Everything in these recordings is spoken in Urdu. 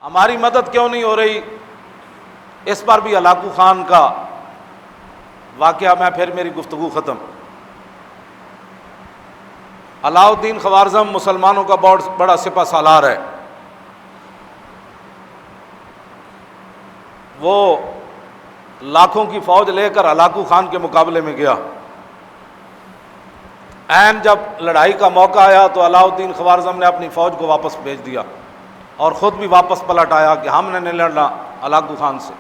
ہماری مدد کیوں نہیں ہو رہی؟ اس پر بھی ہلاکو خان کا واقعہ، میں پھر میری گفتگو ختم۔ علاء الدین خوارزم مسلمانوں کا بہت بڑا سپہ سالار ہے۔ وہ لاکھوں کی فوج لے کر ہلاکو خان کے مقابلے میں گیا۔ عین جب لڑائی کا موقع آیا تو علاء الدین خوارزم نے اپنی فوج کو واپس بھیج دیا اور خود بھی واپس پلٹ آیا کہ ہم نے نہیں لڑنا ہلاکو خان سے۔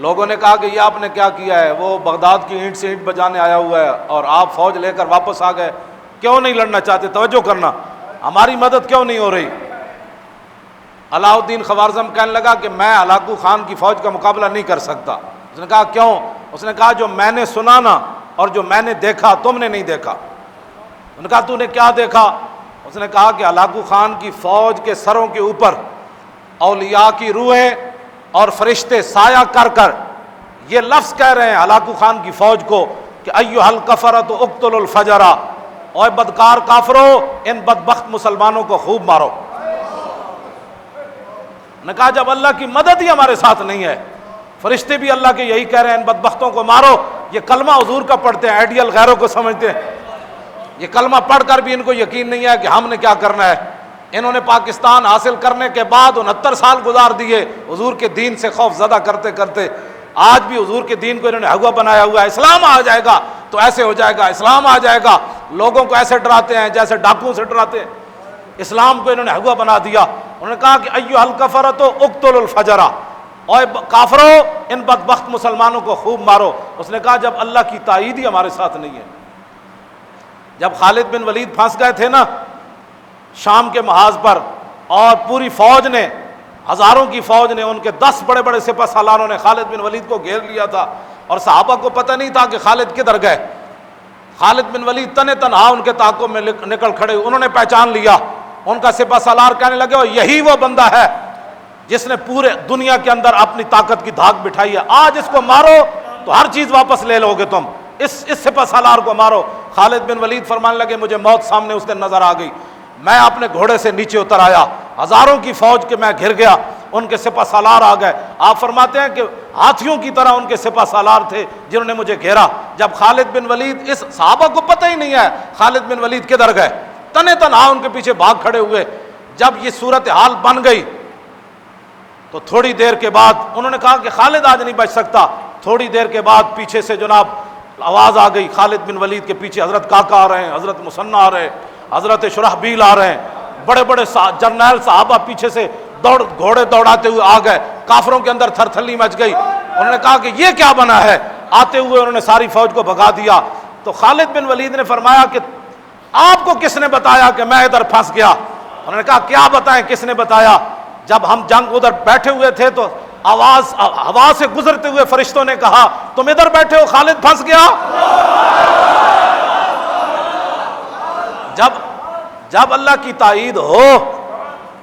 لوگوں نے کہا کہ یہ آپ نے کیا کیا ہے؟ وہ بغداد کی اینٹ سے اینٹ بجانے آیا ہوا ہے اور آپ فوج لے کر واپس آ گئے، کیوں نہیں لڑنا چاہتے؟ توجہ کرنا، ہماری مدد کیوں نہیں ہو رہی؟ علاء الدین خوارزم کہنے لگا کہ میں ہلاکو خان کی فوج کا مقابلہ نہیں کر سکتا۔ اس نے کہا کیوں؟ اس نے کہا جو میں نے سنا نا اور جو میں نے دیکھا تم نے نہیں دیکھا۔ انہوں نے کہا تو نے کیا دیکھا؟ اس نے کہا کہ ہلاکو خان کی فوج کے سروں کے اوپر اولیاء کی روحیں اور فرشتے سایہ کر کر یہ لفظ کہہ رہے ہیں ہلاکو خان کی فوج کو کہ ایھا الکفرۃ اقتلوا الفجر، اوے بدکار کافرو ان بدبخت مسلمانوں کو خوب مارو۔ نے کہا جب اللہ کی مدد ہی ہمارے ساتھ نہیں ہے، فرشتے بھی اللہ کے یہی کہہ رہے ہیں ان بدبختوں کو مارو۔ یہ کلمہ حضور کا پڑھتے ہیں، آئیڈیل غیروں کو سمجھتے ہیں۔ یہ کلمہ پڑھ کر بھی ان کو یقین نہیں ہے کہ ہم نے کیا کرنا ہے۔ انہوں نے پاکستان حاصل کرنے کے بعد 69 سال گزار دیے حضور کے دین سے خوف زدہ کرتے کرتے۔ آج بھی حضور کے دین کو انہوں نے ہوا بنایا ہوا ہے، اسلام آ جائے گا تو ایسے ہو جائے گا، اسلام آ جائے گا، لوگوں کو ایسے ڈراتے ہیں جیسے ڈاکوؤں سے ڈراتے ہیں۔ اسلام کو انہوں نے ہوا بنا دیا۔ انہوں نے کہا کہ ایھا الکفرۃ اقتلوا الفجر، اوے کافرو ان بدبخت مسلمانوں کو خوب مارو۔ اس نے کہا جب اللہ کی تائید ہی ہمارے ساتھ نہیں ہے۔ جب خالد بن ولید پھنس گئے تھے نا شام کے محاذ پر، اور پوری فوج نے، ہزاروں کی فوج نے، ان کے 10 بڑے بڑے سپہ سالاروں نے خالد بن ولید کو گھیر لیا تھا اور صحابہ کو پتہ نہیں تھا کہ خالد کدھر گئے۔ خالد بن ولید تنے تنہا ان کے تعاقب میں نکل کھڑے، انہوں نے پہچان لیا۔ ان کا سپہ سالار کہنے لگے یہی وہ بندہ ہے جس نے پورے دنیا کے اندر اپنی طاقت کی دھاک بٹھائی ہے، آج اس کو مارو تو ہر چیز واپس لے لو گے تم، اس سپہ سالار کو مارو۔ خالد بن ولید فرمانے لگے مجھے موت سامنے اس دن نظر آ گئی، میں اپنے گھوڑے سے نیچے اتر آیا، ہزاروں کی فوج کے میں گھر گیا، ان کے سپہ سالار آ گئے۔ آپ فرماتے ہیں کہ ہاتھیوں کی طرح ان کے سپہ سالار تھے جنہوں نے مجھے گھیرا۔ جب خالد بن ولید، اس صحابہ کو پتہ ہی نہیں ہے خالد بن ولید کدھر گئے، تنے تنہا ان کے پیچھے بھاگ کھڑے ہوئے۔ جب یہ صورتحال بن گئی تو تھوڑی دیر کے بعد انہوں نے کہا کہ خالد آج نہیں بچ سکتا۔ تھوڑی دیر کے بعد پیچھے سے جناب آواز آ گئی، خالد بن ولید کے پیچھے حضرت کاکا آ رہے ہیں، حضرت مثنیٰ آ رہے ہیں، حضرت شرحبیل آ رہے ہیں، بڑے بڑے جرنیل صحابہ پیچھے سے گھوڑے دوڑاتے ہوئے آ گئے۔ کافروں کے اندر تھر تھلی مچ گئی۔ انہوں نے کہا کہ یہ کیا بنا ہے؟ آتے ہوئے انہوں نے ساری فوج کو بھگا دیا۔ تو خالد بن ولید نے فرمایا کہ آپ کو کس نے بتایا کہ میں ادھر پھنس گیا؟ انہوں نے کہا کیا بتائیں، کس نے بتایا؟ جب ہم جنگ ادھر بیٹھے ہوئے تھے تو آواز ہوا سے گزرتے ہوئے فرشتوں نے کہا تم ادھر بیٹھے ہو، خالد پھنس گیا۔ جب اللہ کی تائید ہو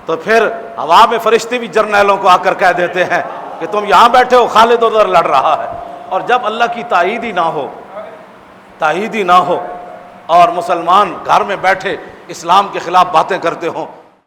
تو پھر ہوا میں فرشتے بھی جرنیلوں کو آ کر کہہ دیتے ہیں کہ تم یہاں بیٹھے ہو، خالد ادھر لڑ رہا ہے۔ اور جب اللہ کی تائید ہی نہ ہو اور مسلمان گھر میں بیٹھے اسلام کے خلاف باتیں کرتے ہوں